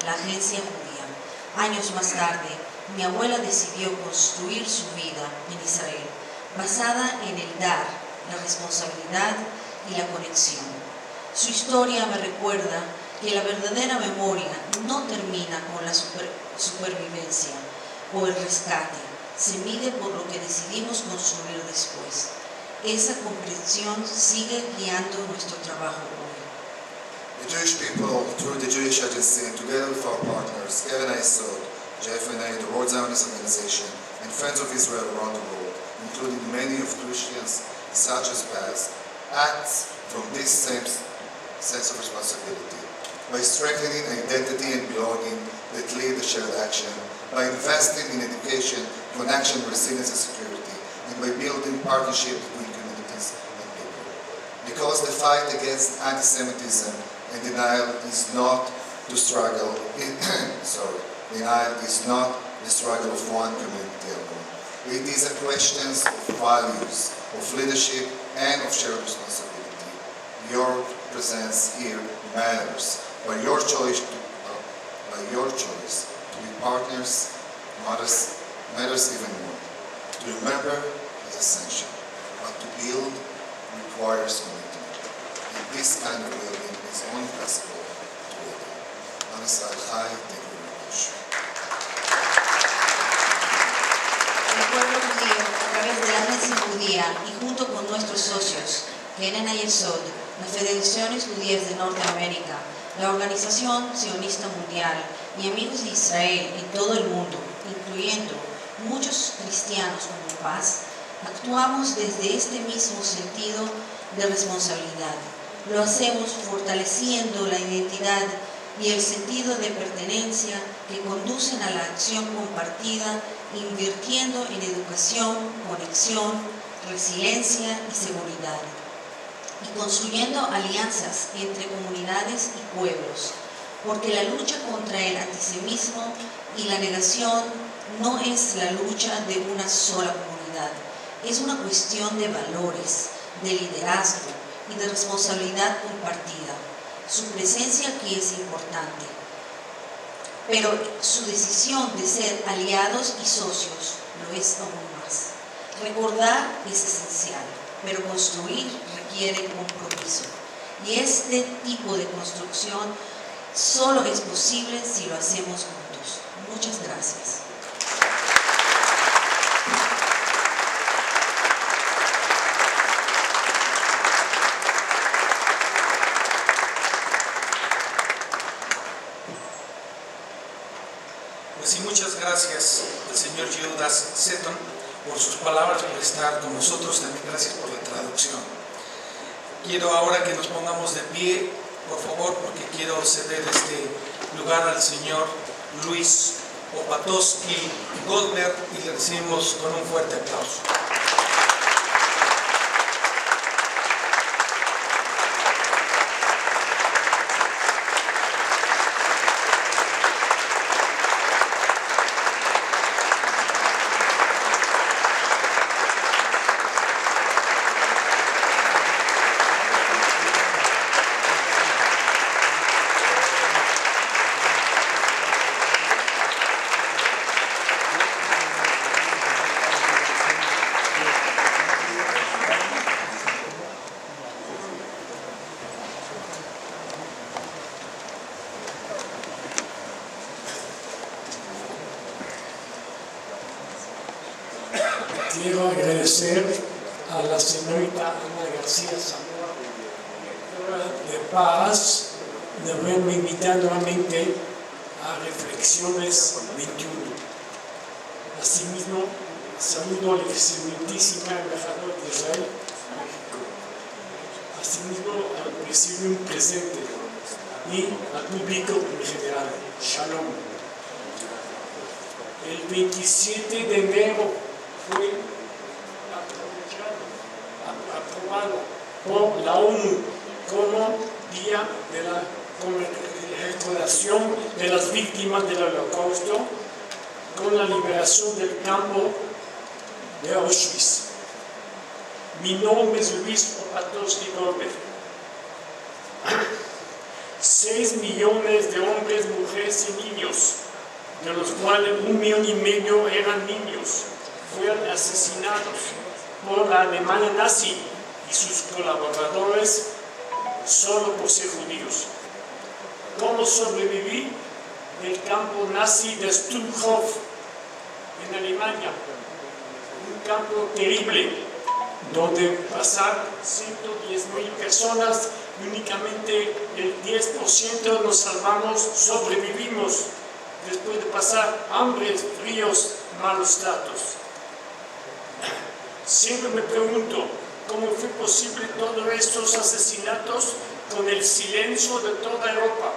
la agencia judía. Años más tarde, mi abuela decidió construir su vida en Israel, basada en el dar, la responsabilidad y la conexión. Su historia me recuerda que la verdadera memoria no termina con la supervivencia o el rescate, se mide por lo que decidimos construir después. Esa comprensión sigue guiando nuestro trabajo hoy. The Jewish people, through the Jewish Agency, and together with our partners, Keren HaYesod, JFNA, the World Zionist Organization, and Friends of Israel around the world, including many of Christians, such as Baz, act from this same sense of responsibility, by strengthening identity and belonging that lead the shared action, by investing in education, connection, resilience, and security, and by building partnership between communities and people. Because the fight against anti-Semitism and denial is not the struggle, denial is not the struggle of one community alone. It is a question of values, of leadership, and of shared responsibility. Your presence here matters. By your choice to be partners matters even more. To remember is essential, but to build requires commitment. And this kind of building is only possible together. Am Yisrael Chai, thank you very much. El pueblo judío, a través de la agencia judía y junto con nuestros socios, Keren HaYesod, las Federaciones Judías de Norteamérica, la Organización Sionista Mundial y amigos de Israel en todo el mundo, incluyendo muchos cristianos como Paz, actuamos desde este mismo sentido de responsabilidad. Lo hacemos fortaleciendo la identidad y el sentido de pertenencia que conducen a la acción compartida, invirtiendo en educación, conexión, resiliencia y seguridad, y construyendo alianzas entre comunidades y pueblos, porque la lucha contra el antisemitismo y la negación no es la lucha de una sola comunidad, es una cuestión de valores, de liderazgo y de responsabilidad compartida. Su presencia aquí es importante, pero su decisión de ser aliados y socios lo es aún más. Recordar es esencial, pero construir requiere compromiso. Y este tipo de construcción solo es posible si lo hacemos juntos. Muchas gracias. Pues sí, muchas gracias al señor Yehuda Seton por sus palabras, por estar con nosotros. También gracias por la traducción. Quiero ahora que nos pongamos de pie, por favor, porque quiero ceder este lugar al señor Luis Opatowski Goldberg y le recibimos con un fuerte aplauso. Quiero agradecer a la señorita Ana García Zamora, directora de Paz, de haberme invitado nuevamente a Reflexiones 21. Asimismo, saludo al excelentísimo embajador de Israel a México. Asimismo, al presidium presente y al público en general. Shalom. El 27 de enero fue aprobado por la ONU como Día de la Recordación de las Víctimas del Holocausto, con la liberación del campo de Auschwitz. Mi nombre es Luis Opatowski Goldberg. 6 millones de hombres, mujeres y niños, de los cuales 1,5 millones eran niños, fueron asesinados por la Alemania nazi y sus colaboradores solo por ser judíos. ¿Cómo sobreviví? El campo nazi de Stutthof en Alemania, un campo terrible donde pasaron 110,000 personas y únicamente el 10% nos salvamos, sobrevivimos después de pasar hambre, fríos, malos tratos. Siempre me pregunto cómo fue posible todos estos asesinatos con el silencio de toda Europa.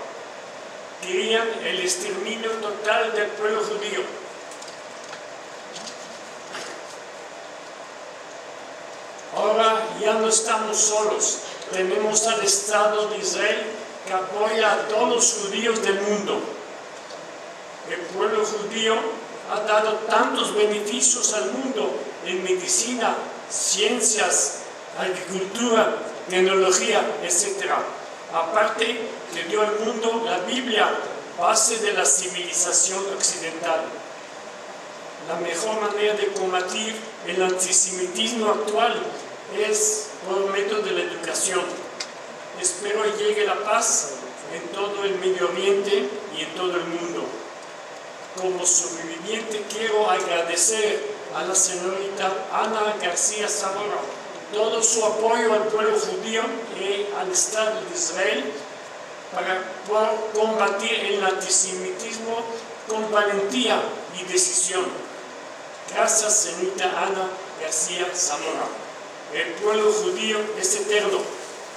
Querían el exterminio total del pueblo judío. Ahora ya no estamos solos. Tenemos al Estado de Israel que apoya a todos los judíos del mundo. El pueblo judío ha dado tantos beneficios al mundo en medicina, ciencias, agricultura, tecnología, etc. Aparte, le dio al mundo la Biblia, base de la civilización occidental. La mejor manera de combatir el antisemitismo actual es por medio de la educación. Espero llegue la paz en todo el Medio Oriente y en todo el mundo. Como sobreviviente quiero agradecer a la señorita Ana García Zamora todo su apoyo al pueblo judío y al Estado de Israel para combatir el antisemitismo con valentía y decisión. Gracias, señorita Ana García Zamora. El pueblo judío es eterno.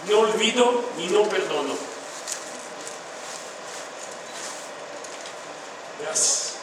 No olvido y no perdono. Gracias.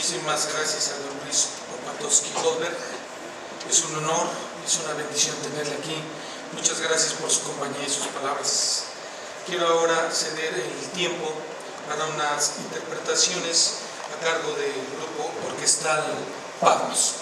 Muchísimas gracias a don Luis Opatowski Goldberg. Es un honor, es una bendición tenerle aquí. Muchas gracias por su compañía y sus palabras. Quiero ahora ceder el tiempo para unas interpretaciones a cargo del grupo orquestal Patmos.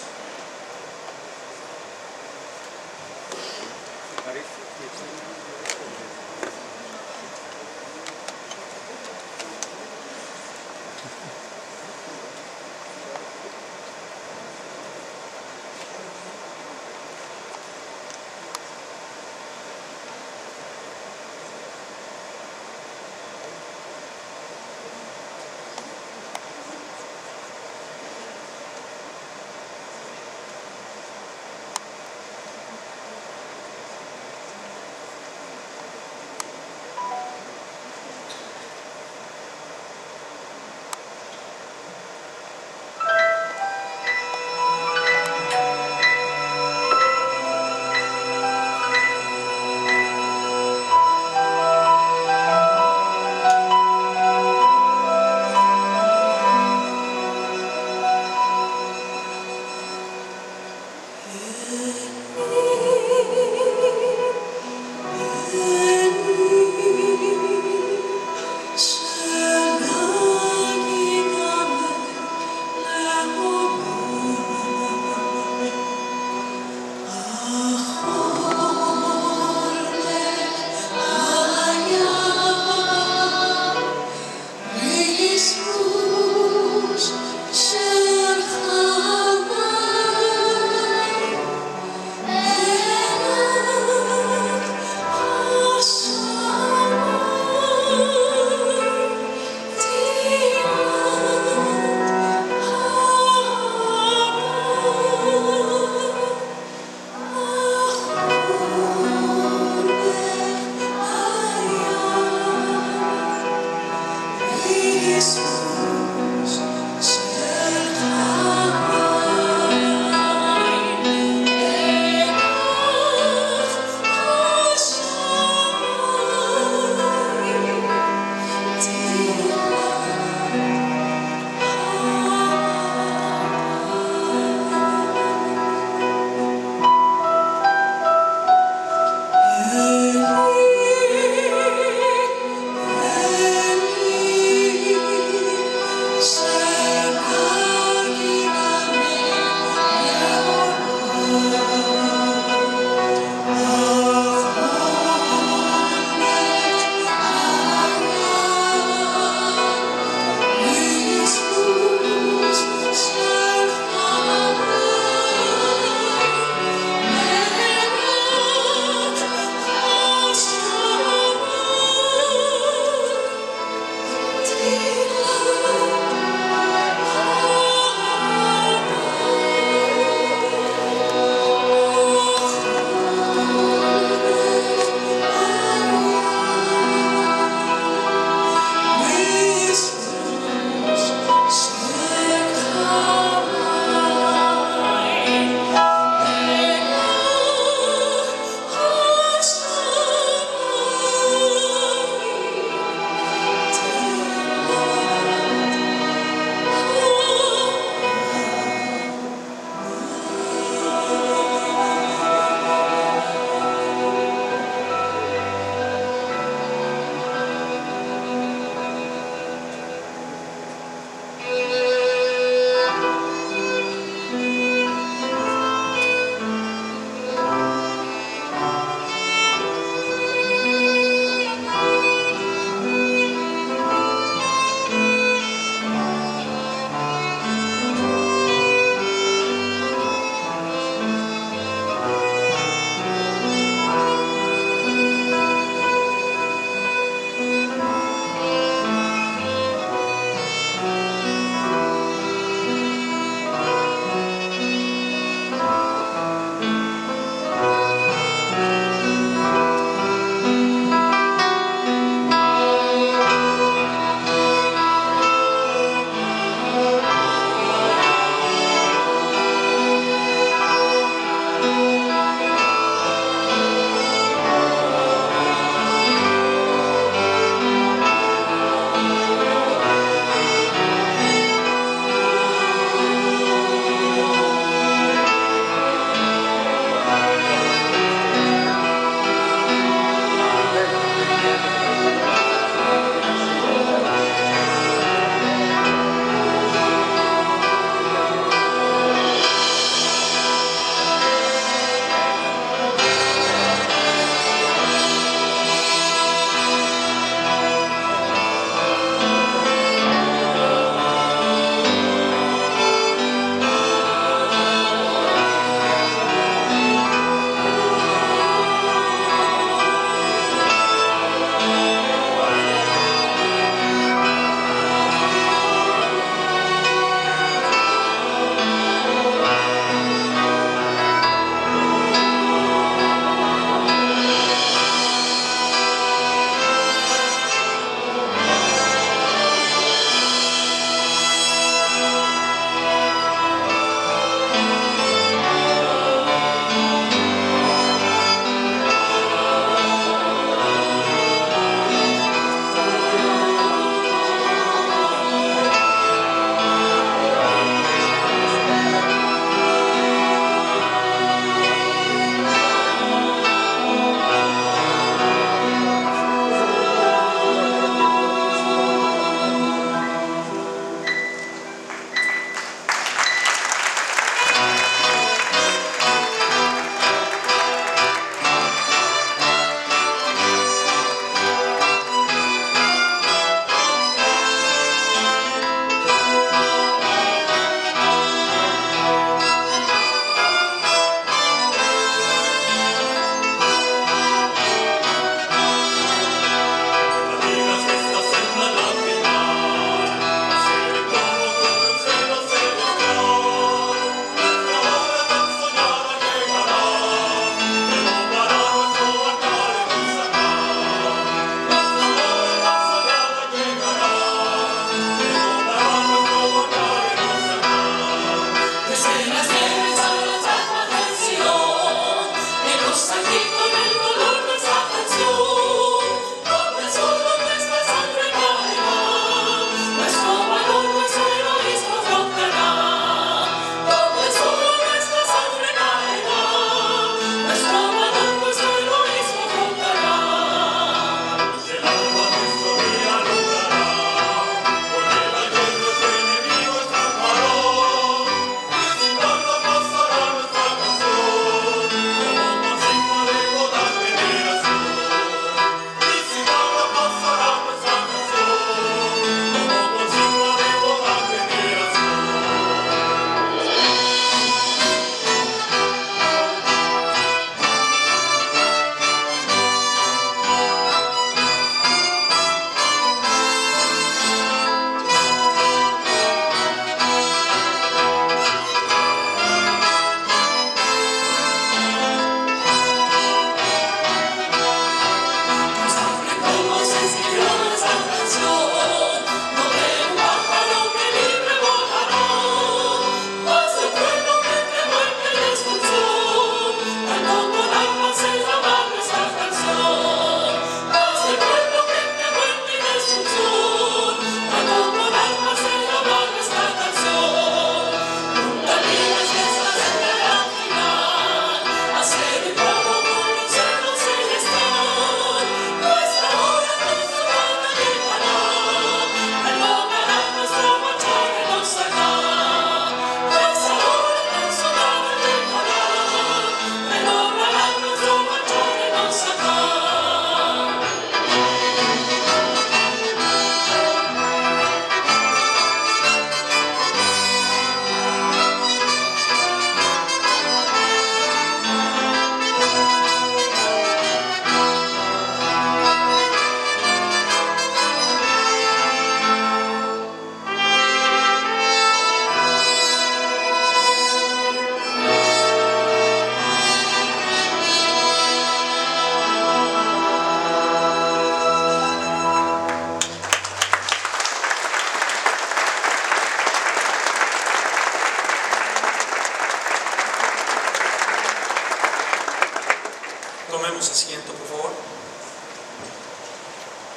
Tomemos asiento, por favor.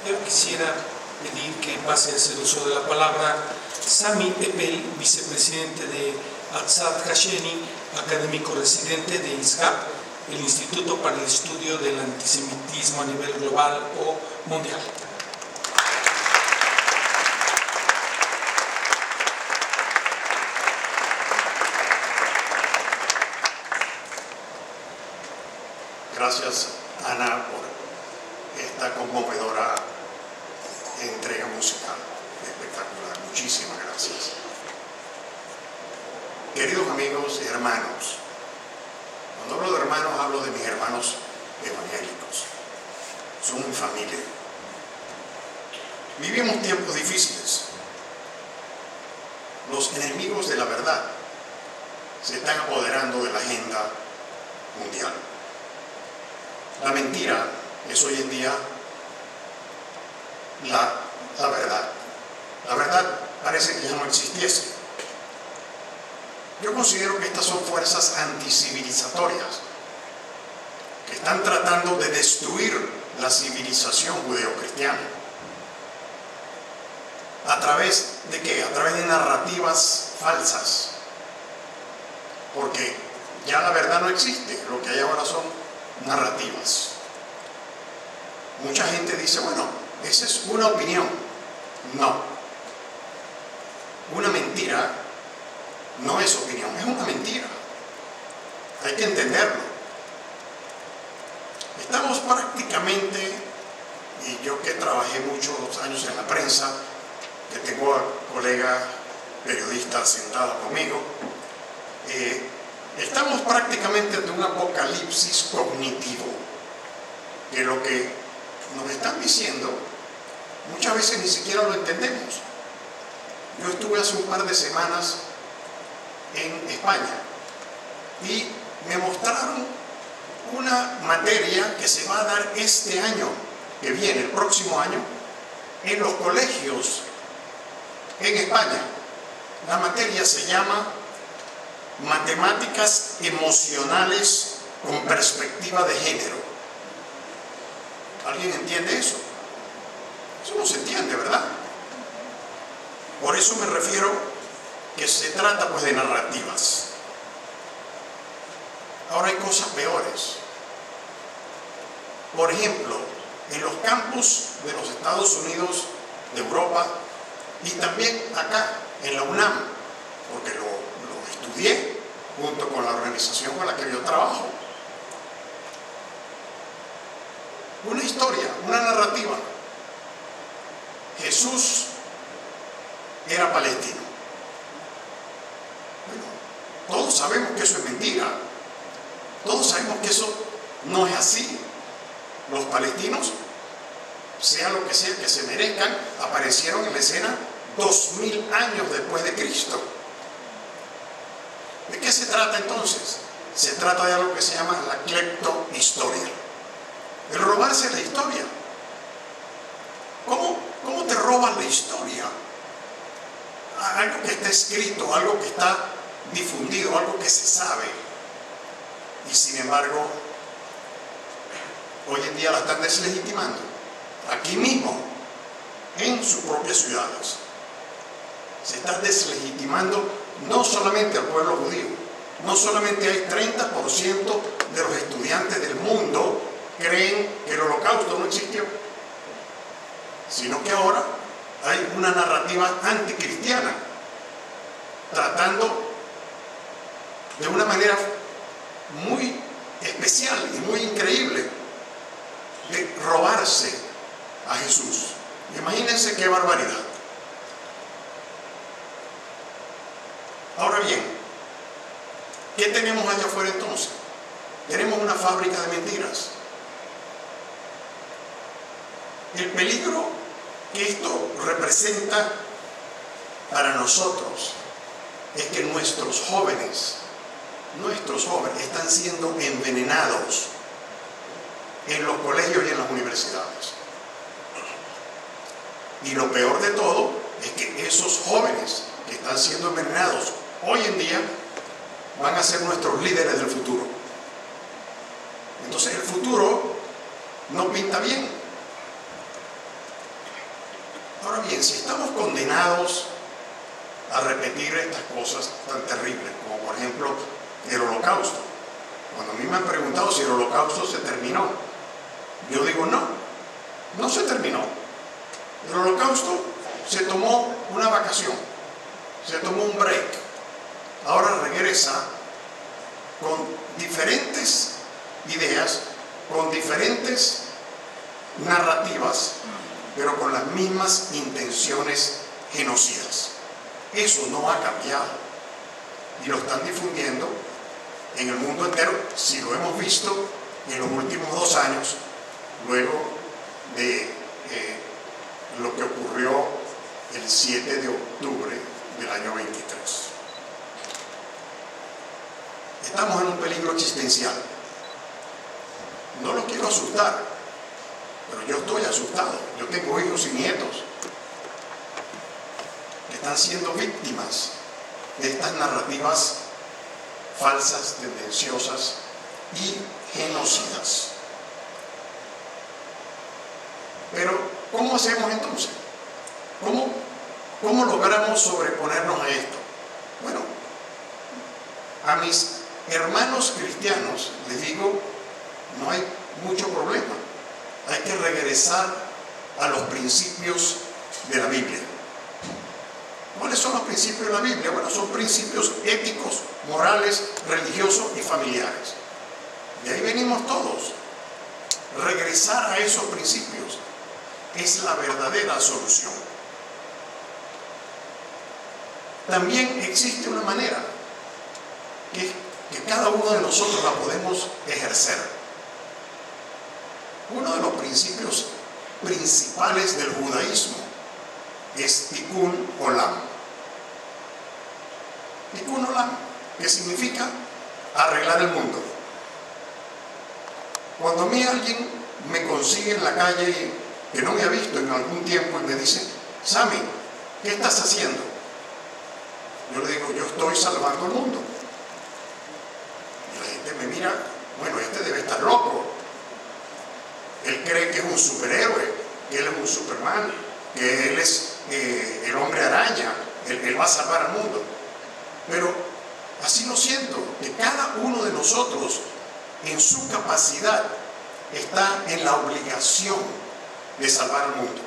Yo quisiera pedir que pase a hacer uso de la palabra Sami Epel, vicepresidente de Atzad Hasheni, académico residente de ISGAP, el Instituto para el Estudio del Antisemitismo a nivel global o mundial. Gracias, Ana, por esta conmovedora entrega musical espectacular. Muchísimas gracias. Queridos amigos y hermanos, cuando hablo de hermanos, hablo de mis hermanos evangélicos. Son mi familia. Vivimos tiempos difíciles. Los enemigos de la verdad se están apoderando de la agenda mundial. La mentira es hoy en día la verdad. La verdad parece que ya no existiese. Yo considero que estas son fuerzas anticivilizatorias que están tratando de destruir la civilización judeocristiana. ¿A través de qué? A través de narrativas falsas. Porque ya la verdad no existe, lo que hay ahora son narrativas. Mucha gente dice, bueno, esa es una opinión. No. Una mentira no es opinión, es una mentira. Hay que entenderlo. Estamos prácticamente, y yo que trabajé muchos años en la prensa, que tengo a colegas periodistas sentados conmigo, estamos prácticamente ante un apocalipsis cognitivo, que lo que nos están diciendo muchas veces ni siquiera lo entendemos. Yo estuve hace un par de semanas en España y me mostraron una materia que se va a dar este año, que viene, el próximo año, en los colegios en España. La materia se llama Matemáticas emocionales con perspectiva de género. ¿Alguien entiende eso? Eso no se entiende, ¿verdad? Por eso me refiero que se trata pues de narrativas. Ahora hay cosas peores. Por ejemplo, en los campus de los Estados Unidos, de Europa y también acá en la UNAM, porque lo estudié junto con la organización con la que yo trabajo. Una historia, una narrativa. Jesús era palestino. Bueno, todos sabemos que eso es mentira. Todos sabemos que eso no es así. Los palestinos, sea lo que sea que se merezcan, aparecieron en la escena 2000 años después de Cristo. ¿De qué se trata entonces? Se trata de algo que se llama la cleptohistoria. El robarse la historia. ¿Cómo te robas la historia? Algo que está escrito, algo que está difundido, algo que se sabe. Y sin embargo, hoy en día la están deslegitimando. Aquí mismo, en sus propias ciudades. Se está deslegitimando no solamente al pueblo judío, no solamente hay 30% de los estudiantes del mundo creen que el holocausto no existió, sino que ahora hay una narrativa anticristiana tratando de una manera muy especial y muy increíble de robarse a Jesús. Imagínense qué barbaridad. Ahora bien, ¿qué tenemos allá afuera entonces? Tenemos una fábrica de mentiras. El peligro que esto representa para nosotros es que nuestros jóvenes están siendo envenenados en los colegios y en las universidades. Y lo peor de todo es que esos jóvenes que están siendo envenenados hoy en día van a ser nuestros líderes del futuro. Entonces el futuro no pinta bien. Ahora bien, si estamos condenados a repetir estas cosas tan terribles, como por ejemplo el Holocausto. Cuando a mí me han preguntado si el Holocausto se terminó, yo digo no se terminó. El Holocausto se tomó una vacación, se tomó un break. Ahora regresa con diferentes ideas, con diferentes narrativas, pero con las mismas intenciones genocidas. Eso no ha cambiado y lo están difundiendo en el mundo entero, si lo hemos visto en los últimos 2 años, luego de lo que ocurrió el 7 de octubre del año 23. Estamos en un peligro existencial. No los quiero asustar, pero yo estoy asustado. Yo tengo hijos y nietos que están siendo víctimas de estas narrativas falsas, tendenciosas y genocidas. Pero, ¿cómo hacemos entonces? ¿Cómo logramos sobreponernos a esto? Bueno, a mis hermanos cristianos les digo, no hay mucho problema. Hay que regresar a los principios de la Biblia. ¿Cuáles son los principios de la Biblia? Bueno, son principios éticos, morales, religiosos y familiares. De ahí venimos todos. Regresar a esos principios es la verdadera solución. También existe una manera que cada uno de nosotros la podemos ejercer. Uno de los principios principales del judaísmo es Tikkun Olam. Tikkun Olam, que significa arreglar el mundo. Cuando a mí alguien me consigue en la calle que no me ha visto en algún tiempo y me dice, Sammy, ¿qué estás haciendo? Yo le digo, yo estoy salvando el mundo. Y la gente me mira, bueno, este debe estar loco. Él cree que es un superhéroe, que él es un Superman, que él es el hombre araña, él va a salvar al mundo. Pero así lo siento, que cada uno de nosotros en su capacidad está en la obligación de salvar al mundo.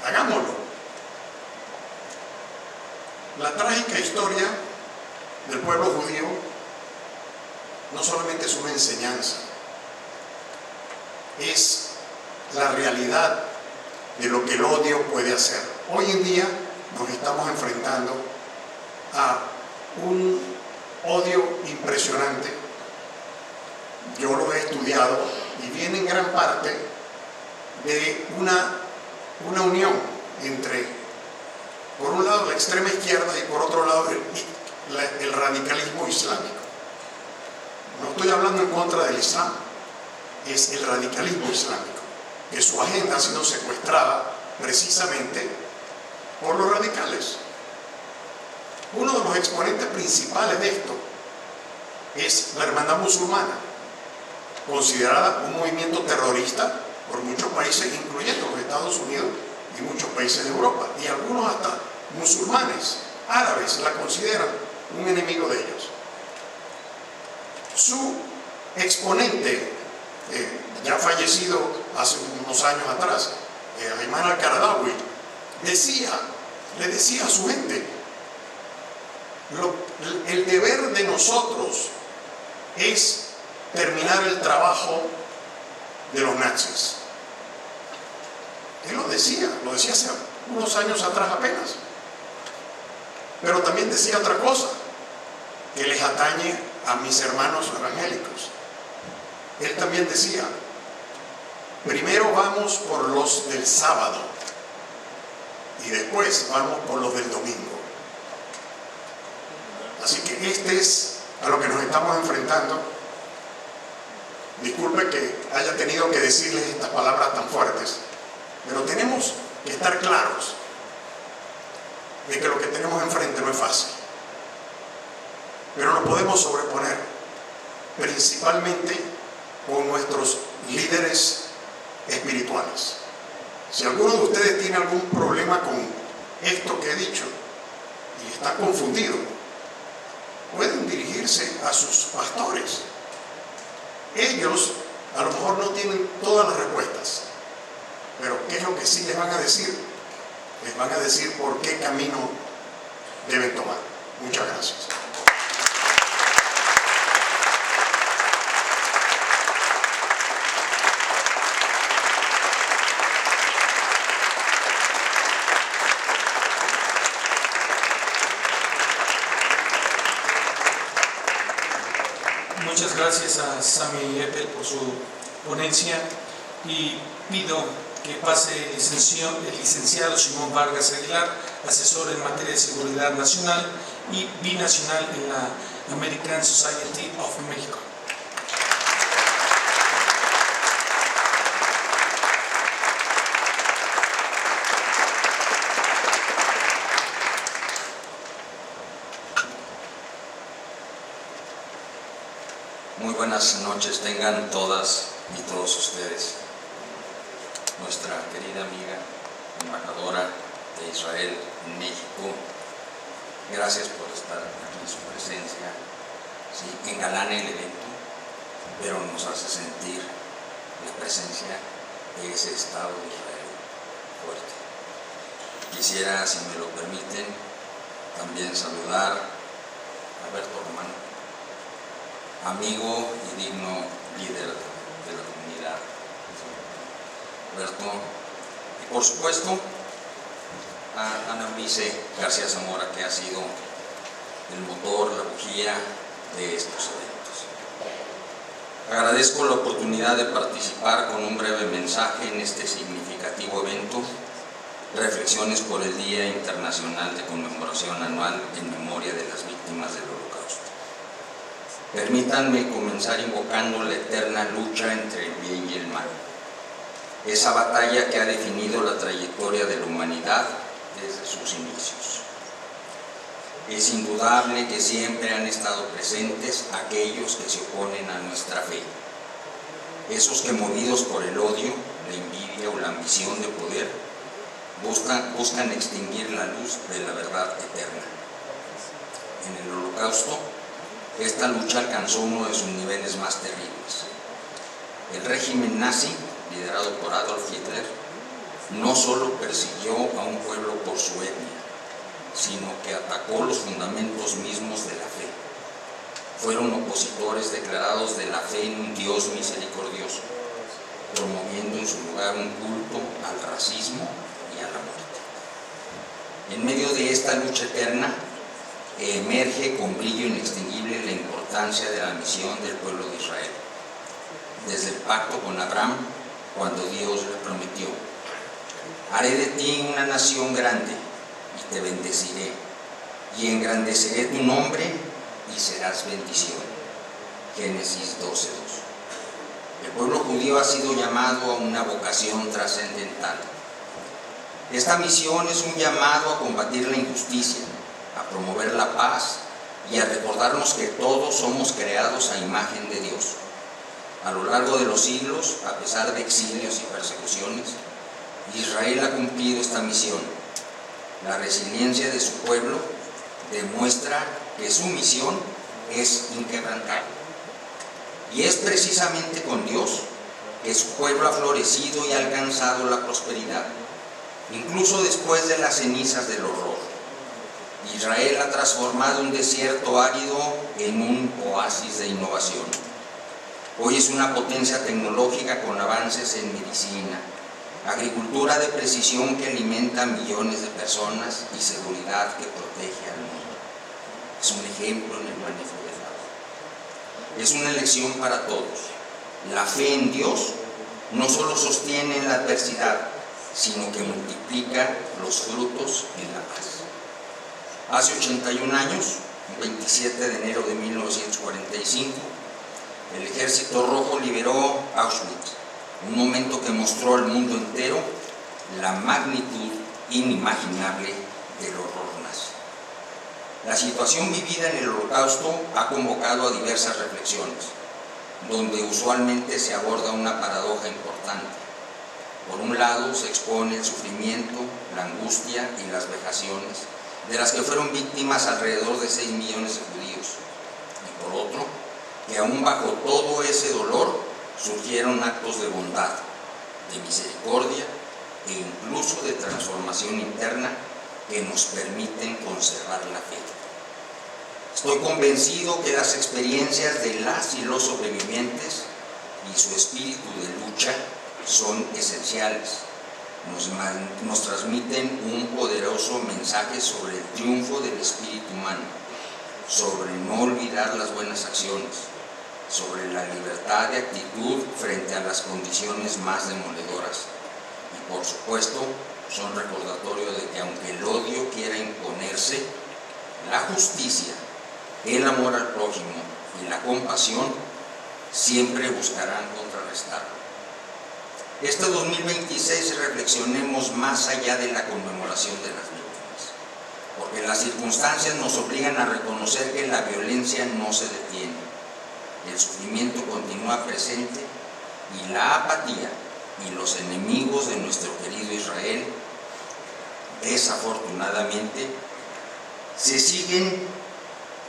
Hagámoslo. La trágica historia del pueblo judío no solamente es una enseñanza, es la realidad de lo que el odio puede hacer. Hoy en día nos estamos enfrentando a un odio impresionante. Yo lo he estudiado y viene en gran parte de una unión entre, por un lado, la extrema izquierda y por otro lado, el radicalismo islámico. No estoy hablando en contra del Islam, es el radicalismo islámico, que su agenda ha sido secuestrada precisamente por los radicales. Uno de los exponentes principales de esto es la Hermandad Musulmana, considerada un movimiento terrorista por muchos países, incluyendo los Estados Unidos y muchos países de Europa, y algunos hasta musulmanes, árabes, la consideran un enemigo de ellos. Su exponente, ya fallecido hace unos años atrás, Ayman al-Qaradawi, le decía a su gente, el deber de nosotros es terminar el trabajo de los nazis. Él lo decía hace unos años atrás apenas. Pero también decía otra cosa, que les atañe a mis hermanos evangélicos. Él también decía, primero vamos por los del sábado y después vamos por los del domingo. Así que este es a lo que nos estamos enfrentando. Disculpe que haya tenido que decirles estas palabras tan fuertes, pero tenemos que estar claros de que lo que tenemos enfrente no es fácil, pero nos podemos sobreponer. principalmente con nuestros líderes espirituales. Si alguno de ustedes tiene algún problema con esto que he dicho y está confundido, pueden dirigirse a sus pastores. Ellos a lo mejor no tienen todas las respuestas, pero ¿qué es lo que sí les van a decir? Les van a decir por qué camino deben tomar. Muchas gracias. Muchas gracias a Sami Eppel por su ponencia y pido que pase el licenciado Simón Vargas Aguilar, asesor en materia de seguridad nacional y binacional en la American Society of Mexico. Muy buenas noches tengan todas y todos ustedes. Nuestra querida amiga, embajadora de Israel en México, gracias por estar aquí en su presencia. Sí, engalana el evento, pero nos hace sentir la presencia de ese Estado de Israel fuerte. Quisiera, si me lo permiten, también saludar a Alberto Román, amigo y digno líder de la comunidad. Alberto, y por supuesto a Ana Ulice García Zamora, que ha sido el motor, la bujía de estos eventos. Agradezco la oportunidad de participar con un breve mensaje en este significativo evento, Reflexiones por el Día Internacional de Conmemoración Anual en memoria de las víctimas del Holocausto. Permítanme comenzar invocando la eterna lucha entre el bien y el mal, esa batalla que ha definido la trayectoria de la humanidad desde sus inicios. Es indudable que siempre han estado presentes aquellos que se oponen a nuestra fe, esos que movidos por el odio, la envidia o la ambición de poder, buscan extinguir la luz de la verdad eterna. En el Holocausto, esta lucha alcanzó uno de sus niveles más terribles. El régimen nazi, liderado por Adolf Hitler, no solo persiguió a un pueblo por su etnia, sino que atacó los fundamentos mismos de la fe. Fueron opositores declarados de la fe en un Dios misericordioso, promoviendo en su lugar un culto al racismo y a la muerte. En medio de esta lucha eterna, emerge con brillo inextinguible la importancia de la misión del pueblo de Israel. Desde el pacto con Abraham, cuando Dios le prometió: haré de ti una nación grande y te bendeciré, y engrandeceré tu nombre y serás bendición. Génesis 12:2. El pueblo judío ha sido llamado a una vocación trascendental. Esta misión es un llamado a combatir la injusticia, a promover la paz y a recordarnos que todos somos creados a imagen de Dios. A lo largo de los siglos, a pesar de exilios y persecuciones, Israel ha cumplido esta misión. La resiliencia de su pueblo demuestra que su misión es inquebrantable. Y es precisamente con Dios que su pueblo ha florecido y ha alcanzado la prosperidad, incluso después de las cenizas del horror. Israel ha transformado un desierto árido en un oasis de innovación. Hoy es una potencia tecnológica con avances en medicina, agricultura de precisión que alimenta a millones de personas y seguridad que protege al mundo. Es un ejemplo en el manejo del agua. Es una lección para todos. La fe en Dios no solo sostiene en la adversidad, sino que multiplica los frutos en la paz. Hace 81 años, el 27 de enero de 1945, el Ejército Rojo liberó Auschwitz, un momento que mostró al mundo entero la magnitud inimaginable del horror nazi. La situación vivida en el Holocausto ha convocado a diversas reflexiones. donde usualmente se aborda una paradoja importante. Por un lado, se expone el sufrimiento, la angustia y las vejaciones de las que fueron víctimas alrededor de 6 millones de judíos. Y por otro, que aún bajo todo ese dolor surgieron actos de bondad, de misericordia e incluso de transformación interna que nos permiten conservar la fe. Estoy convencido que las experiencias de las y los sobrevivientes y su espíritu de lucha son esenciales. Nos transmiten un poderoso mensaje sobre el triunfo del espíritu humano, sobre no olvidar las buenas acciones, sobre la libertad de actitud frente a las condiciones más demoledoras. Y por supuesto, son recordatorio de que aunque el odio quiera imponerse, la justicia, el amor al prójimo y la compasión siempre buscarán contrarrestarlo. Este 2026 reflexionemos más allá de la conmemoración de las víctimas, porque las circunstancias nos obligan a reconocer que la violencia no se detiene, el sufrimiento continúa presente y la apatía y los enemigos de nuestro querido Israel, desafortunadamente, se siguen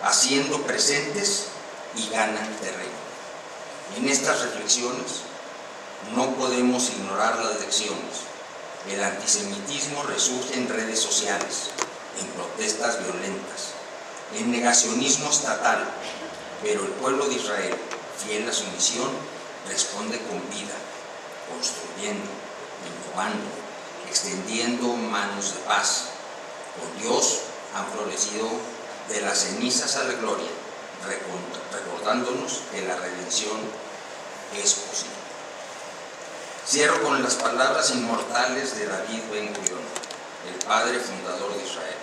haciendo presentes y ganan terreno. En estas reflexiones no podemos ignorar las lecciones. El antisemitismo resurge en redes sociales, en protestas violentas, en negacionismo estatal, pero el pueblo de Israel, fiel a su misión, responde con vida, construyendo, innovando, extendiendo manos de paz. Con Dios han florecido de las cenizas a la gloria, recordándonos que la redención es posible. Cierro con las palabras inmortales de David Ben-Gurión, el padre fundador de Israel.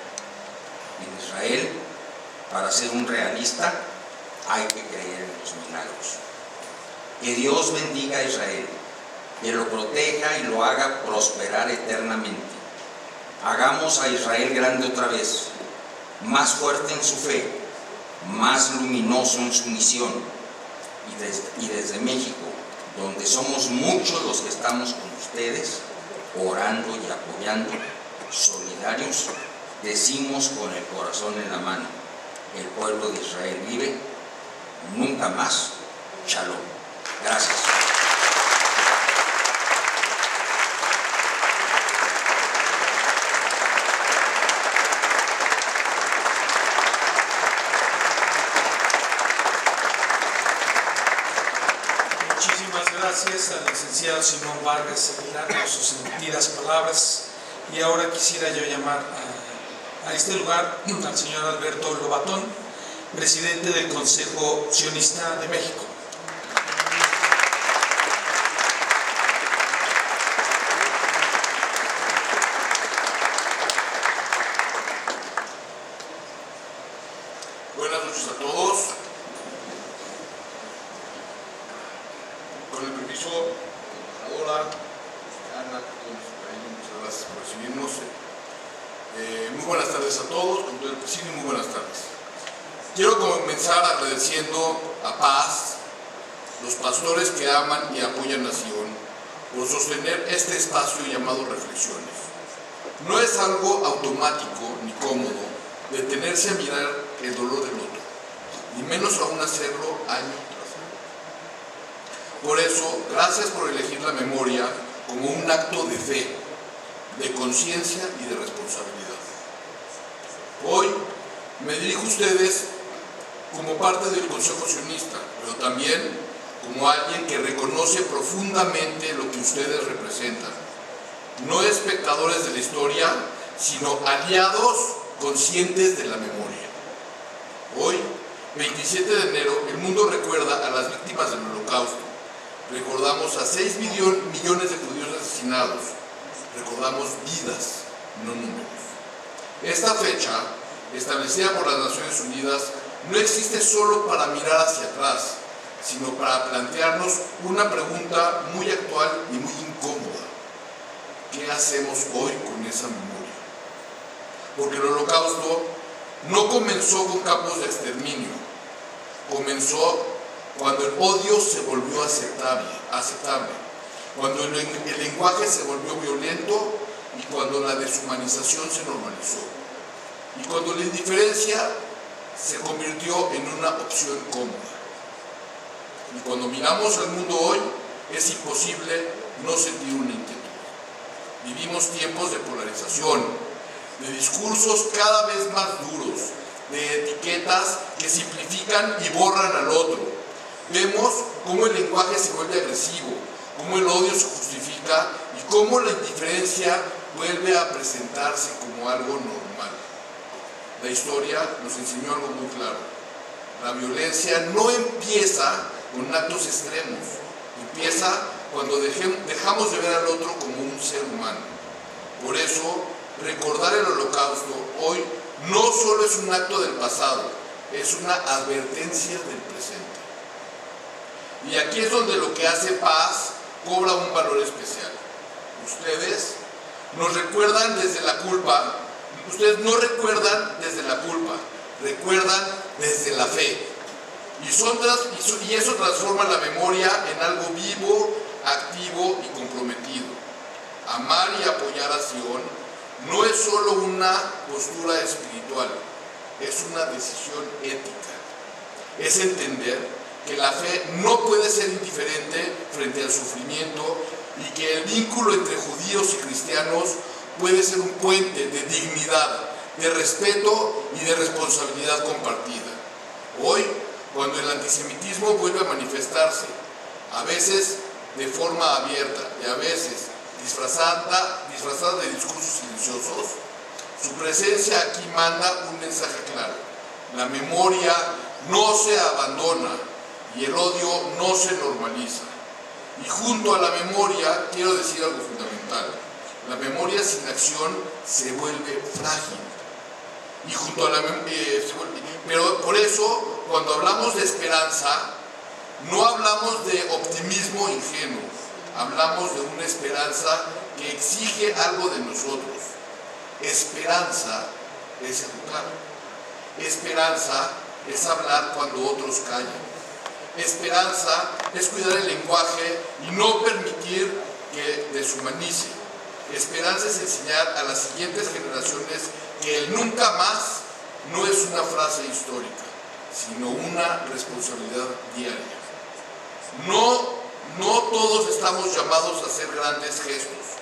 En Israel, para ser un realista, hay que creer en los milagros. Que Dios bendiga a Israel, que lo proteja y lo haga prosperar eternamente. Hagamos a Israel grande otra vez, más fuerte en su fe, más luminoso en su misión. Y desde México, donde somos muchos los que estamos con ustedes, orando y apoyando, solidarios, decimos con el corazón en la mano: el pueblo de Israel vive, nunca más. Shalom. Gracias. Gracias al licenciado Simón Vargas Aguilar por sus sentidas palabras. Y ahora quisiera yo llamar a este lugar al señor Alberto Lobatón, presidente del Consejo Sionista de México. Buenas noches a todos. Con el permiso de la embajadora, Ana, muchas gracias por recibirnos. Muy buenas tardes a todos, con todo el presidio, muy buenas tardes. Quiero comenzar agradeciendo a Paz, los pastores que aman y apoyan a Sion, por sostener este espacio llamado Reflexiones. No es algo automático ni cómodo detenerse a mirar el dolor del otro, ni menos aún hacerlo año tras año. Por eso, gracias por elegir la memoria como un acto de fe, de conciencia y de responsabilidad. Hoy me dirijo a ustedes como parte del Consejo Sionista, pero también como alguien que reconoce profundamente lo que ustedes representan. No espectadores de la historia, sino aliados conscientes de la memoria. Hoy, 27 de enero, el mundo recuerda a las víctimas del Holocausto. Recordamos a 6 millones de judíos asesinados. Recordamos vidas, no números. Esta fecha, establecida por las Naciones Unidas, no existe solo para mirar hacia atrás, sino para plantearnos una pregunta muy actual y muy incómoda. ¿Qué hacemos hoy con esa memoria? Porque el Holocausto no comenzó con campos de exterminio, comenzó cuando el odio se volvió aceptable, cuando el lenguaje se volvió violento y cuando la deshumanización se normalizó, y cuando la indiferencia se convirtió en una opción cómoda. Y cuando miramos al mundo hoy, es imposible no sentir una inquietud. Vivimos tiempos de polarización, de discursos cada vez más duros, de etiquetas que simplifican y borran al otro. Vemos cómo el lenguaje se vuelve agresivo, cómo el odio se justifica y cómo la indiferencia vuelve a presentarse como algo normal. La historia nos enseñó algo muy claro. La violencia no empieza con actos extremos, empieza cuando dejamos de ver al otro como un ser humano. Por eso, recordar el Holocausto hoy no solo es un acto del pasado, es una advertencia del presente. Y aquí es donde lo que hace paz cobra un valor especial. Ustedes nos recuerdan desde la culpa, ustedes no recuerdan desde la culpa, recuerdan desde la fe. Y eso transforma la memoria en algo vivo, activo y comprometido. Amar y apoyar a Sion no es solo una postura espiritual, es una decisión ética. Es entender que la fe no puede ser indiferente frente al sufrimiento y que el vínculo entre judíos y cristianos puede ser un puente de dignidad, de respeto y de responsabilidad compartida. Hoy, cuando el antisemitismo vuelve a manifestarse, a veces de forma abierta y a veces disfrazada de discursos silenciosos, su presencia aquí manda un mensaje claro. La memoria no se abandona y el odio no se normaliza. Y junto a la memoria, quiero decir algo fundamental. La memoria sin acción se vuelve frágil. Y junto a la pero por eso, cuando hablamos de esperanza, no hablamos de optimismo ingenuo, hablamos de una esperanza que exige algo de nosotros. Esperanza es educar. Esperanza es hablar cuando otros callan. Esperanza es cuidar el lenguaje y no permitir que deshumanice. Esperanza es enseñar a las siguientes generaciones que el nunca más no es una frase histórica, sino una responsabilidad diaria. No todos estamos llamados a hacer grandes gestos,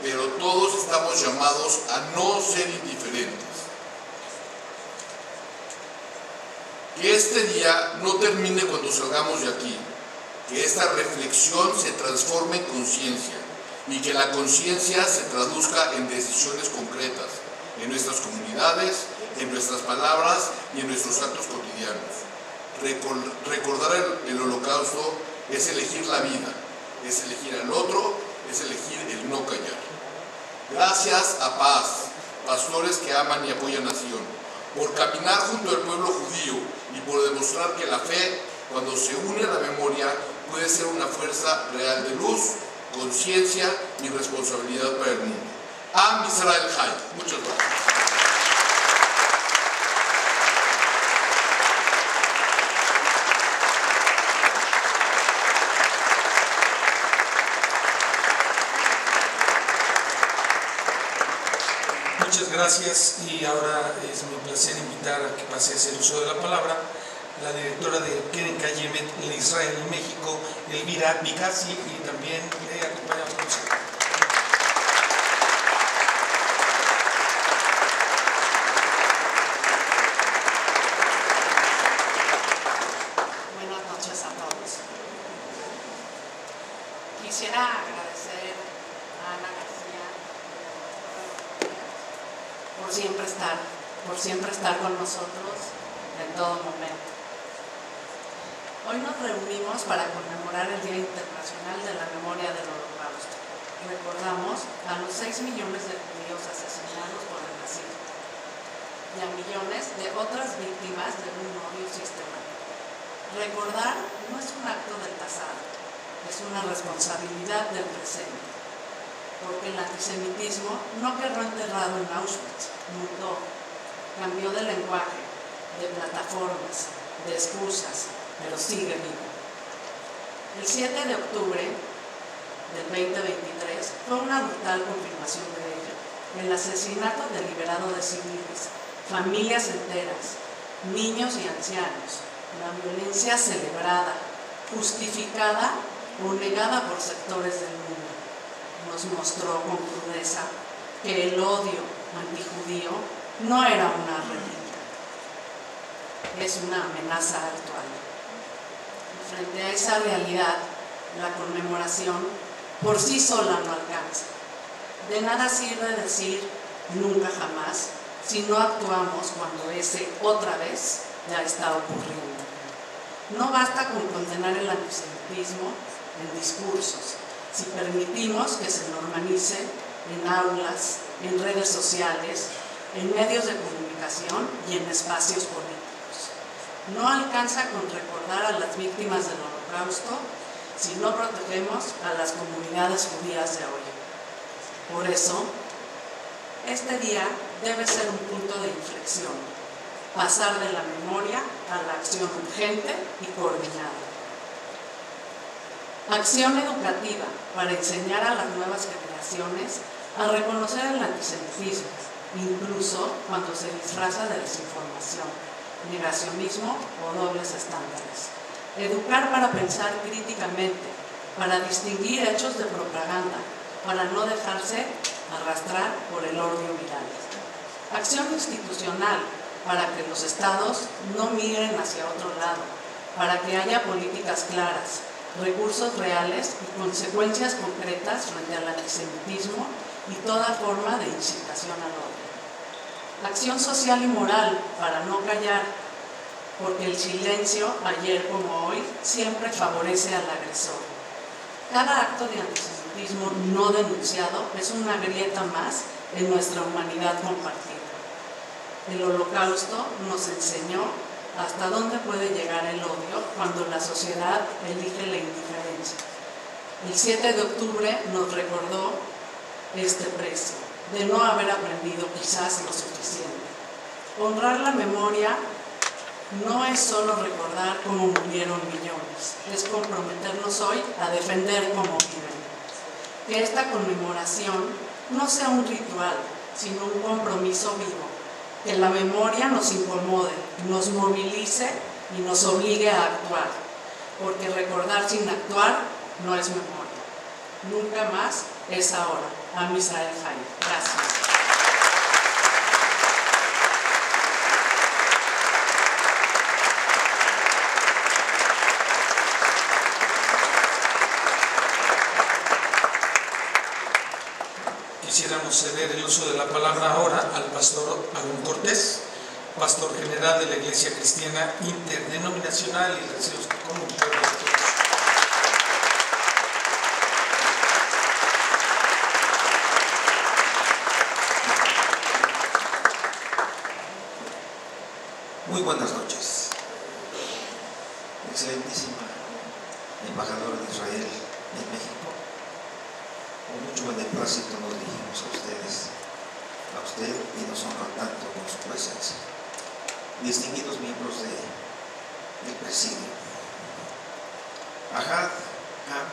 pero todos estamos llamados a no ser indiferentes. Que este día no termine cuando salgamos de aquí, que esta reflexión se transforme en conciencia y que la conciencia se traduzca en decisiones concretas, en nuestras comunidades, en nuestras palabras y en nuestros actos cotidianos. Recordar el Holocausto es elegir la vida, es elegir al otro, es elegir el no callar. Gracias a Paz, pastores que aman y apoyan a Sion, por caminar junto al pueblo judío y por demostrar que la fe, cuando se une a la memoria, puede ser una fuerza real de luz, conciencia y responsabilidad para el mundo. Am Israel Chai. Muchas gracias. Muchas gracias, y ahora es mi placer invitar a que pase a hacer uso de la palabra la directora de Keren Kayemet en Israel y México, Elvira Bicasi, y también le acompañamos con nosotros. Buenas noches a todos. Quisiera agradecer a Ana García por siempre estar con nosotros en todo momento. Hoy nos reunimos para conmemorar el Día Internacional de la Memoria del Holocausto. Recordamos a los 6 millones de judíos asesinados por el nazismo y a millones de otras víctimas de un odio sistemático. Recordar no es un acto del pasado, es una responsabilidad del presente. Porque el antisemitismo no quedó enterrado en Auschwitz, mutó, cambió de lenguaje, de plataformas, de excusas, pero sigue vivo. El 7 de octubre del 2023 fue una brutal confirmación de ello. El asesinato deliberado de civiles, familias enteras, niños y ancianos, la violencia celebrada, justificada o negada por sectores del mundo, nos mostró con crudeza que el odio antijudío no era una réplica, es una amenaza actual. Frente a esa realidad, la conmemoración por sí sola no alcanza. De nada sirve decir nunca jamás si no actuamos cuando ese otra vez ya está ocurriendo. No basta con condenar el antisemitismo en discursos, si permitimos que se normalice en aulas, en redes sociales, en medios de comunicación y en espacios políticos. No alcanza con recordar a las víctimas del Holocausto si no protegemos a las comunidades judías de hoy. Por eso, este día debe ser un punto de inflexión, pasar de la memoria a la acción urgente y coordinada. Acción educativa para enseñar a las nuevas generaciones a reconocer el antisemitismo, incluso cuando se disfraza de desinformación, negacionismo o dobles estándares. Educar para pensar críticamente, para distinguir hechos de propaganda, para no dejarse arrastrar por el odio viral. Acción institucional para que los estados no migren hacia otro lado, para que haya políticas claras, recursos reales y consecuencias concretas frente al antisemitismo y toda forma de incitación al odio. Acción social y moral para no callar, porque el silencio, ayer como hoy, siempre favorece al agresor. Cada acto de antisemitismo no denunciado es una grieta más en nuestra humanidad compartida. El Holocausto nos enseñó hasta dónde puede llegar el odio cuando la sociedad elige la indiferencia. El 7 de octubre nos recordó este precio, de no haber aprendido quizás lo suficiente. Honrar la memoria no es solo recordar cómo murieron millones, es comprometernos hoy a defender cómo viven. Que esta conmemoración no sea un ritual, sino un compromiso vivo. Que la memoria nos incomode, nos movilice y nos obligue a actuar, porque recordar sin actuar no es memoria. Nunca más es ahora. Am Israel Hayom. Gracias. Quisiéramos ceder el uso de la palabra ahora al pastor Arun Cortés, pastor general de la Iglesia Cristiana Interdenominacional, y deseos que como pueblo de todos. Muy buenas noches, excelentísima embajadora de Israel en México. Con mucho beneplácito nos dirigimos a ustedes, a usted, y nos honra tanto con su presencia. Distinguidos miembros del presidio. Ahad Ham,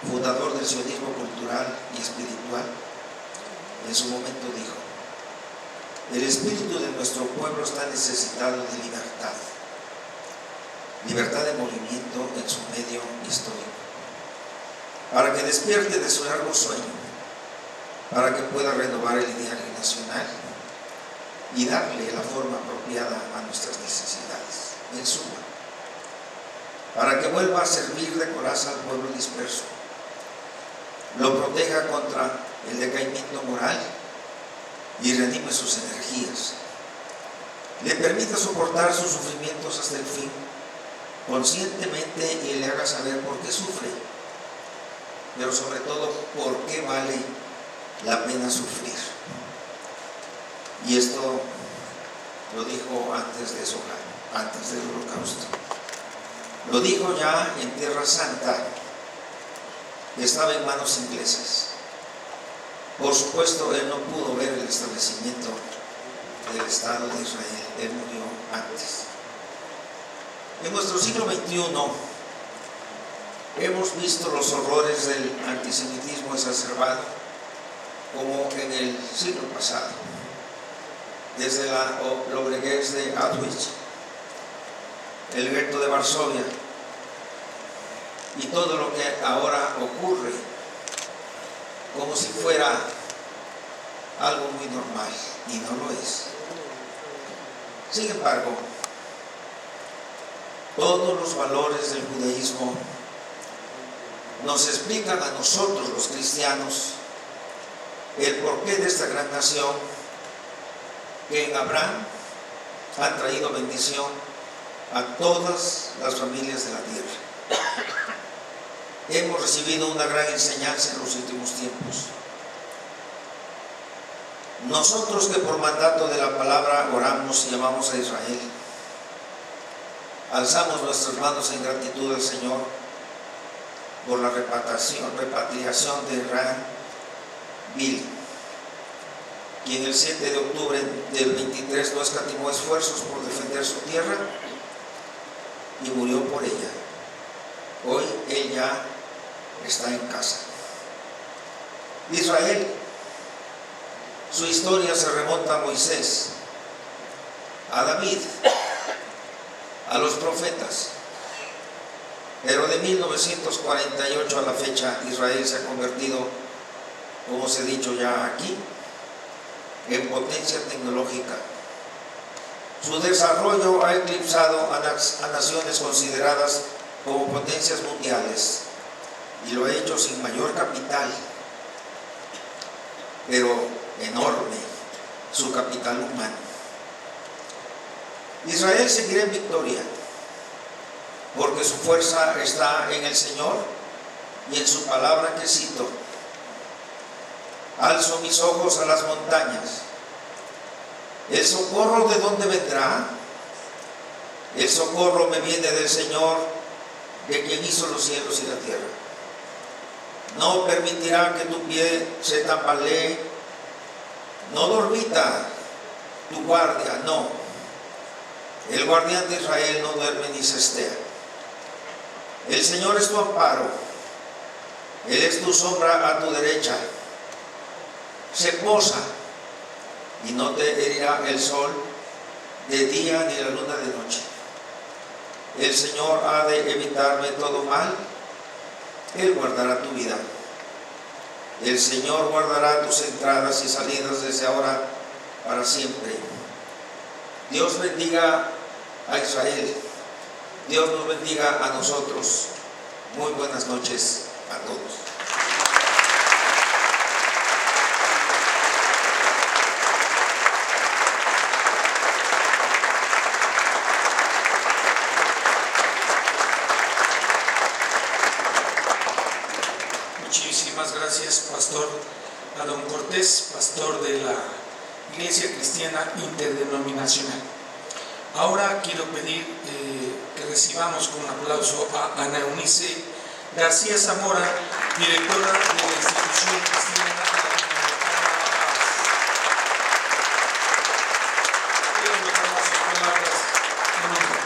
fundador del sionismo cultural y espiritual, en su momento dijo: el espíritu de nuestro pueblo está necesitado de libertad, libertad de movimiento en su medio histórico, para que despierte de su largo sueño, para que pueda renovar el ideario nacional y darle la forma apropiada a nuestras necesidades. En suma, para que vuelva a servir de coraza al pueblo disperso, lo proteja contra el decaimiento moral y reanime sus energías, le permita soportar sus sufrimientos hasta el fin, conscientemente, y le haga saber por qué sufre, pero sobre todo por qué vale la pena sufrir. Y esto lo dijo antes de Shoah, antes del Holocausto. Lo dijo ya en Tierra Santa, que estaba en manos inglesas. Por supuesto, él no pudo ver el establecimiento del Estado de Israel. Él murió antes. En nuestro siglo XXI, hemos visto los horrores del antisemitismo exacerbado como en el siglo pasado, desde la Lobreguez de Auschwitz, el gueto de Varsovia y todo lo que ahora ocurre como si fuera algo muy normal, y no lo es. Sin embargo, todos los valores del judaísmo nos explican a nosotros los cristianos el porqué de esta gran nación que en Abraham ha traído bendición a todas las familias de la tierra. Hemos recibido una gran enseñanza en los últimos tiempos. Nosotros que por mandato de la palabra oramos y llamamos a Israel, alzamos nuestras manos en gratitud al Señor por la repatriación de Ran Bill, quien el 7 de octubre del 23 no escatimó esfuerzos por defender su tierra y murió por ella. Hoy él ya está en casa. Israel, su historia se remonta a Moisés, a David, a los profetas. Pero de 1948 a la fecha, Israel se ha convertido, como se ha dicho ya aquí, en potencia tecnológica. Su desarrollo ha eclipsado a naciones consideradas como potencias mundiales y lo ha hecho sin mayor capital, pero enorme su capital humano. Israel seguirá en victoria porque su fuerza está en el Señor y en su palabra que cito: alzo mis ojos a las montañas, ¿el socorro de dónde vendrá? El socorro me viene del Señor, de quien hizo los cielos y la tierra. No permitirá que tu pie se tambalee, no dormita tu guardia, no. El guardián de Israel no duerme ni cestea. El Señor es tu amparo, Él es tu sombra a tu derecha. Se posa y no te herirá el sol de día ni la luna de noche. El Señor ha de evitarme todo mal, Él guardará tu vida. El Señor guardará tus entradas y salidas desde ahora para siempre. Dios bendiga a Israel. Dios nos bendiga a nosotros. Muy buenas noches a todos. Muchísimas gracias, Pastor Adón Cortés, pastor de la Iglesia Cristiana Interdenominacional. Ahora quiero pedir que recibamos con un aplauso a Ana Eunice García Zamora, directora de la Institución Cristiana Latinoamericana Paz. Quiero tomar sus palabras en nombre.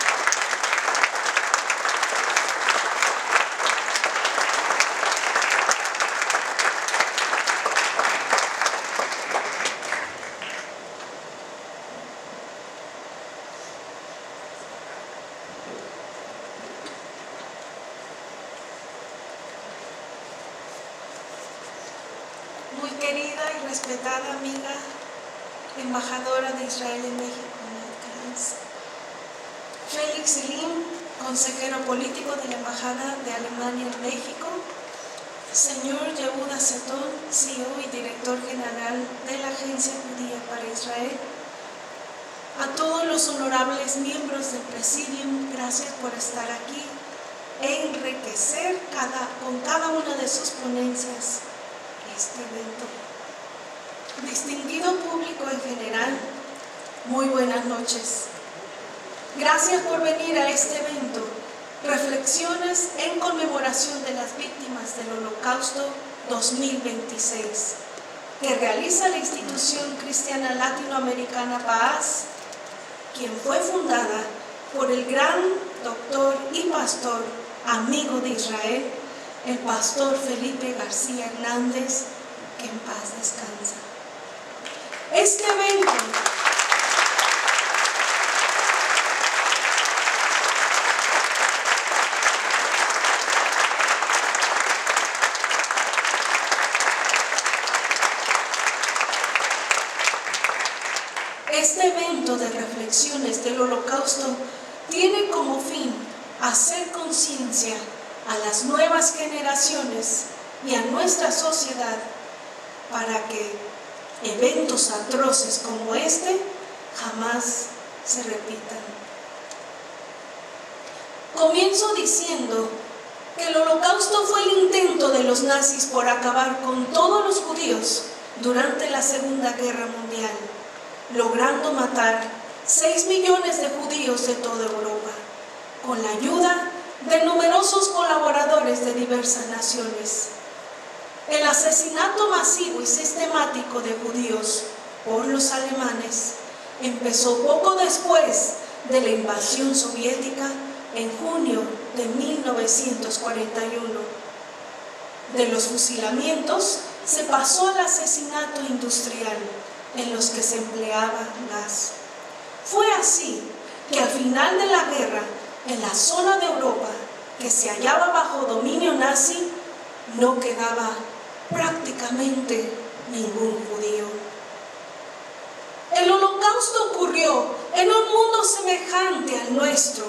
Muy querida y respetada amiga, embajadora de Israel en México, Félix Selim, consejero político de la Embajada de Alemania en México, señor Yehuda Seton, CEO y director general de la Agencia Judía para Israel, a todos los honorables miembros del Presidium, gracias por estar aquí e enriquecer con cada una de sus ponencias este evento. Distinguido público en general, muy buenas noches. Gracias por venir a este evento, Reflexiones en conmemoración de las víctimas del Holocausto 2026, que realiza la Institución Cristiana Latinoamericana Paz, quien fue fundada por el gran doctor y pastor amigo de Israel, el pastor Felipe García Hernández, que en paz descansa. Este evento de reflexiones del Holocausto tiene como fin hacer conciencia a las nuevas generaciones y a nuestra sociedad para que eventos atroces como este jamás se repitan. Comienzo diciendo que el Holocausto fue el intento de los nazis por acabar con todos los judíos durante la Segunda Guerra Mundial, logrando matar 6 millones de judíos de toda Europa, con la ayuda de numerosos colaboradores de diversas naciones. El asesinato masivo y sistemático de judíos por los alemanes empezó poco después de la invasión soviética en junio de 1941. De los fusilamientos se pasó al asesinato industrial, en los que se empleaba gas. Fue así que al final de la guerra, en la zona de Europa que se hallaba bajo dominio nazi, no quedaba prácticamente ningún judío. El Holocausto ocurrió en un mundo semejante al nuestro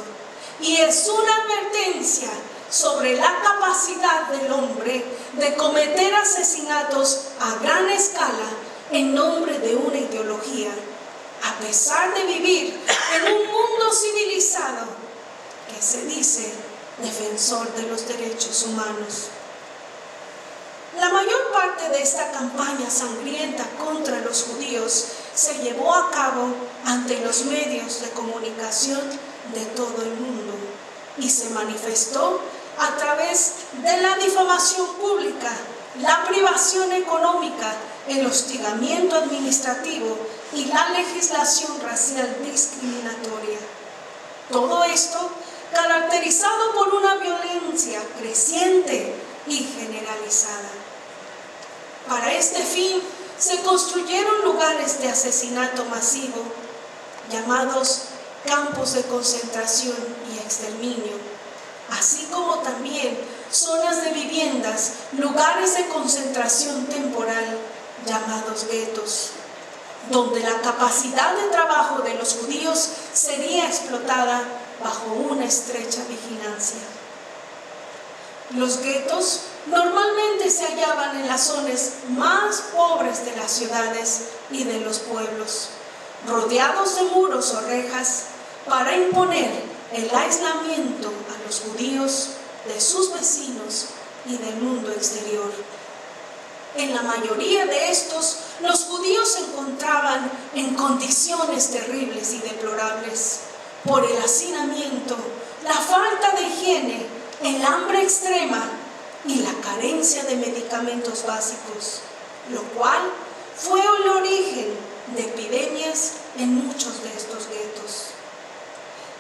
y es una advertencia sobre la capacidad del hombre de cometer asesinatos a gran escala en nombre de una ideología, a pesar de vivir en un mundo civilizado que se dice defensor de los derechos humanos. La mayor parte de esta campaña sangrienta contra los judíos se llevó a cabo ante los medios de comunicación de todo el mundo y se manifestó a través de la difamación pública, la privación económica, el hostigamiento administrativo y la legislación racial discriminatoria. Todo esto caracterizado por una violencia creciente y generalizada. Para este fin se construyeron lugares de asesinato masivo llamados campos de concentración y exterminio, así como también zonas de viviendas, lugares de concentración temporal llamados guetos, donde la capacidad de trabajo de los judíos sería explotada bajo una estrecha vigilancia. Los guetos normalmente se hallaban en las zonas más pobres de las ciudades y de los pueblos, rodeados de muros o rejas para imponer el aislamiento a los judíos de sus vecinos y del mundo exterior. En la mayoría de estos, los judíos se encontraban en condiciones terribles y deplorables por el hacinamiento, la falta de higiene, el hambre extrema y la carencia de medicamentos básicos, lo cual fue el origen de epidemias en muchos de estos guetos.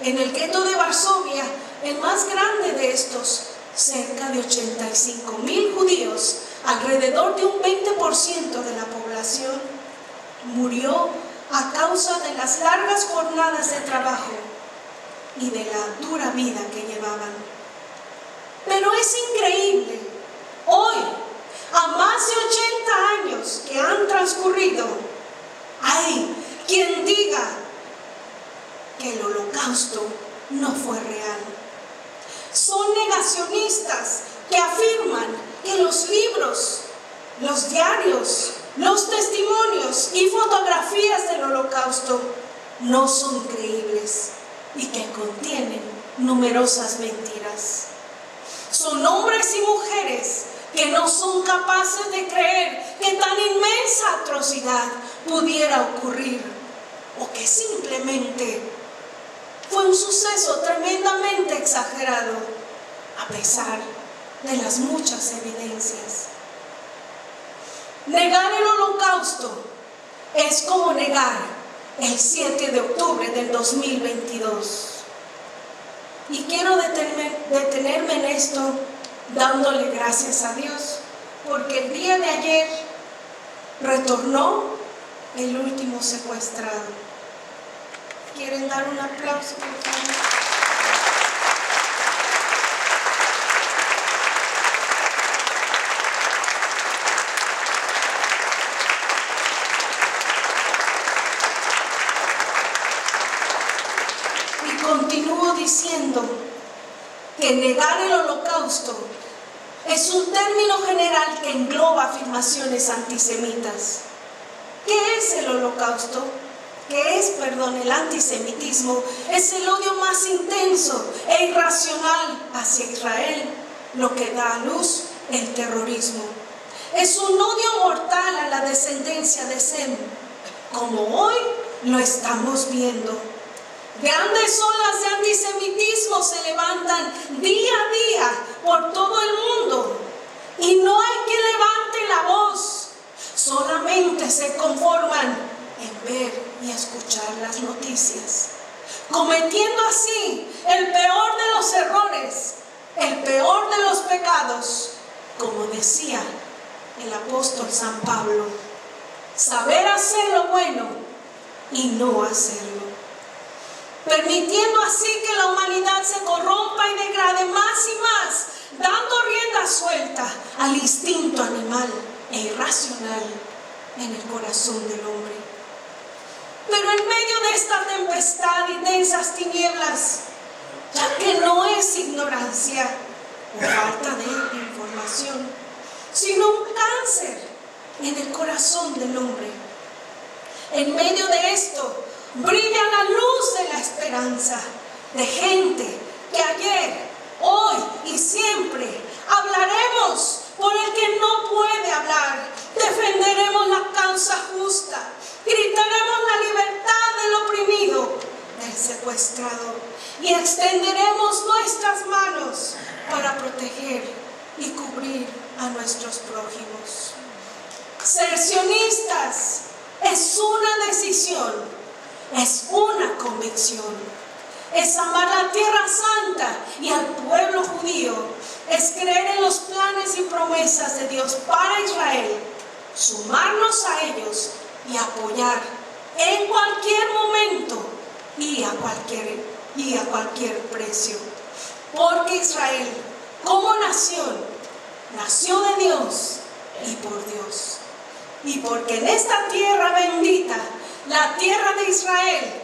En el gueto de Varsovia, el más grande de estos, cerca de 85,000 judíos, alrededor de un 20% de la población, murió a causa de las largas jornadas de trabajo y de la dura vida que llevaban. Pero es increíble, hoy, a más de 80 años que han transcurrido, hay quien diga que el Holocausto no fue real. Son negacionistas que afirman que los libros, los diarios, los testimonios y fotografías del Holocausto no son creíbles y que contienen numerosas mentiras. Son hombres y mujeres que no son capaces de creer que tan inmensa atrocidad pudiera ocurrir o que simplemente fue un suceso tremendamente exagerado a pesar de las muchas evidencias. Negar el Holocausto es como negar el 7 de octubre del 2022. Y quiero detenerme en esto dándole gracias a Dios, porque el día de ayer retornó el último secuestrado. ¿Quieren dar un aplauso, por favor? Y continúo diciendo que negar el holocausto es un término general que engloba afirmaciones antisemitas. ¿Qué es el holocausto? ¿Qué es, el antisemitismo? Es el odio más intenso e irracional hacia Israel, lo que da a luz el terrorismo. Es un odio mortal a la descendencia de Sem, como hoy lo estamos viendo. Grandes olas de antisemitismo se levantan día a día por todo el mundo y no hay quien levante la voz. Solamente se conforman en ver y escuchar las noticias, cometiendo así el peor de los errores, el peor de los pecados, como decía el apóstol San Pablo: saber hacer lo bueno y no hacerlo, permitiendo así que la humanidad se corrompa y degrade más y más, dando rienda suelta al instinto animal e irracional en el corazón del hombre. Pero en medio de esta tempestad y densas tinieblas, ya que no es ignorancia o falta de información, sino un cáncer en el corazón del hombre, en medio de esto brilla la luz de la esperanza de gente que ayer, hoy y siempre hablaremos por el que no puede hablar, defenderemos la causa justa, gritaremos la libertad del oprimido, del secuestrado, y extenderemos nuestras manos para proteger y cubrir a nuestros prójimos. Ser sionistas es una decisión, es una convicción, es amar la tierra santa y al pueblo judío, es creer en los planes y promesas de Dios para Israel, sumarnos a ellos y apoyar en cualquier momento y a cualquier precio. Porque Israel, como nación, nació de Dios y por Dios. Y porque en esta tierra bendita, la tierra de Israel,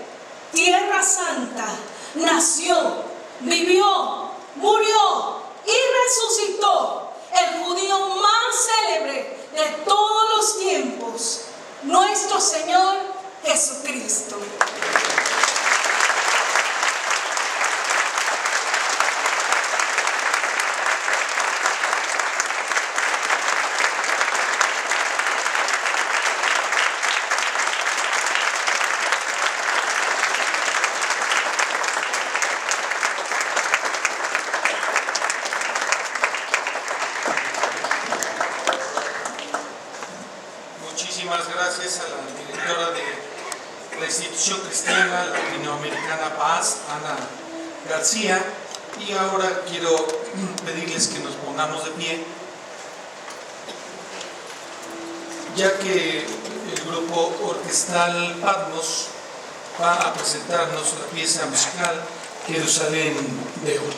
tierra santa, nació, vivió, murió y resucitó el judío más célebre de todos los tiempos, nuestro Señor Jesucristo. Muchísimas gracias a la directora de la institución cristiana latinoamericana Paz, Ana García. Y ahora quiero pedirles que nos pongamos de pie, ya que el grupo orquestal Patmos va a presentarnos la pieza musical Jerusalén de hoy.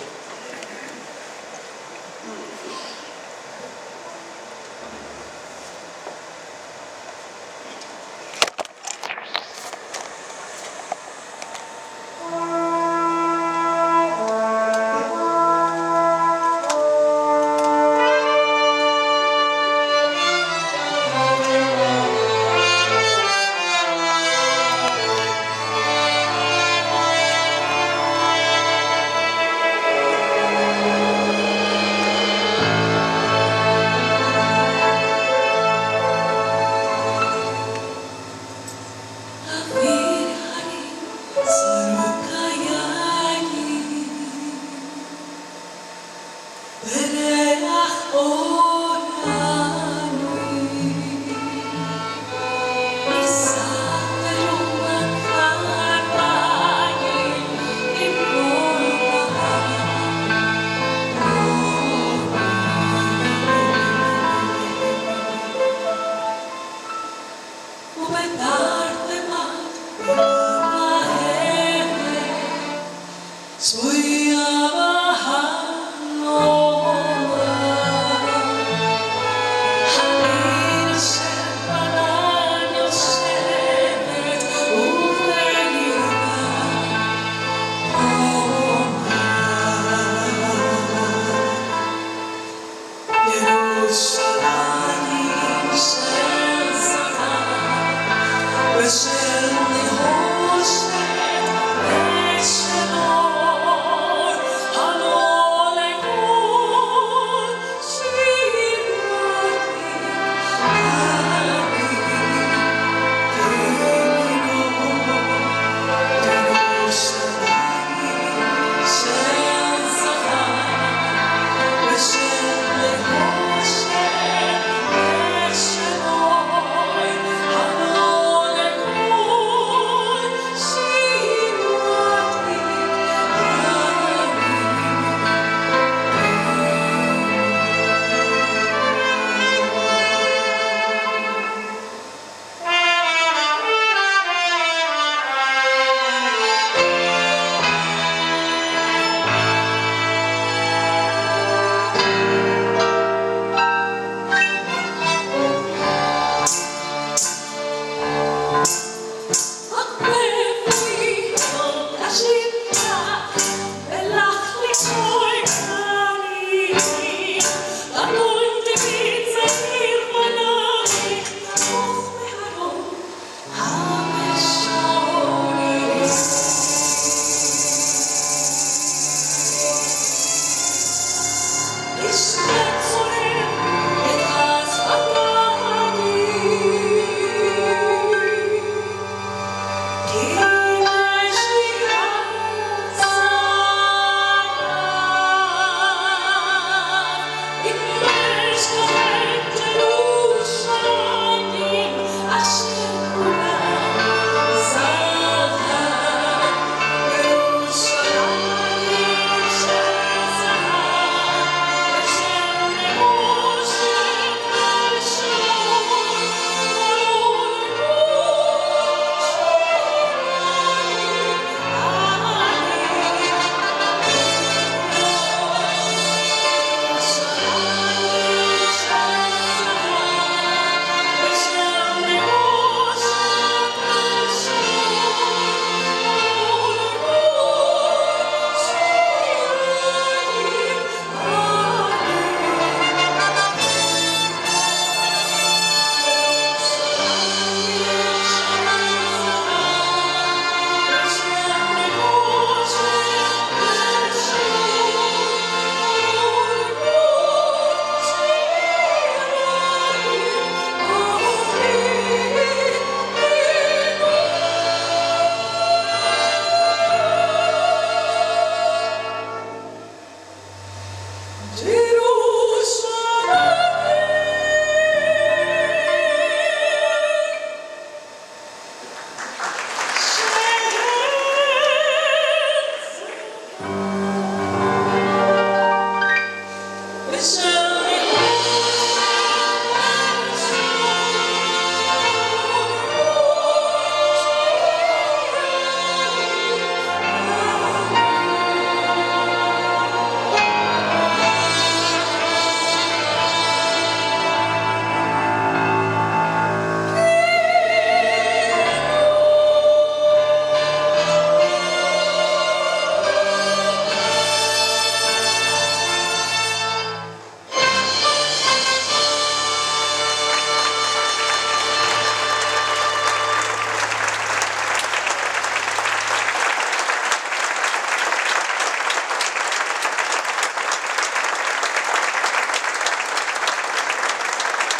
Yerushalayim shel Zahab, v'shel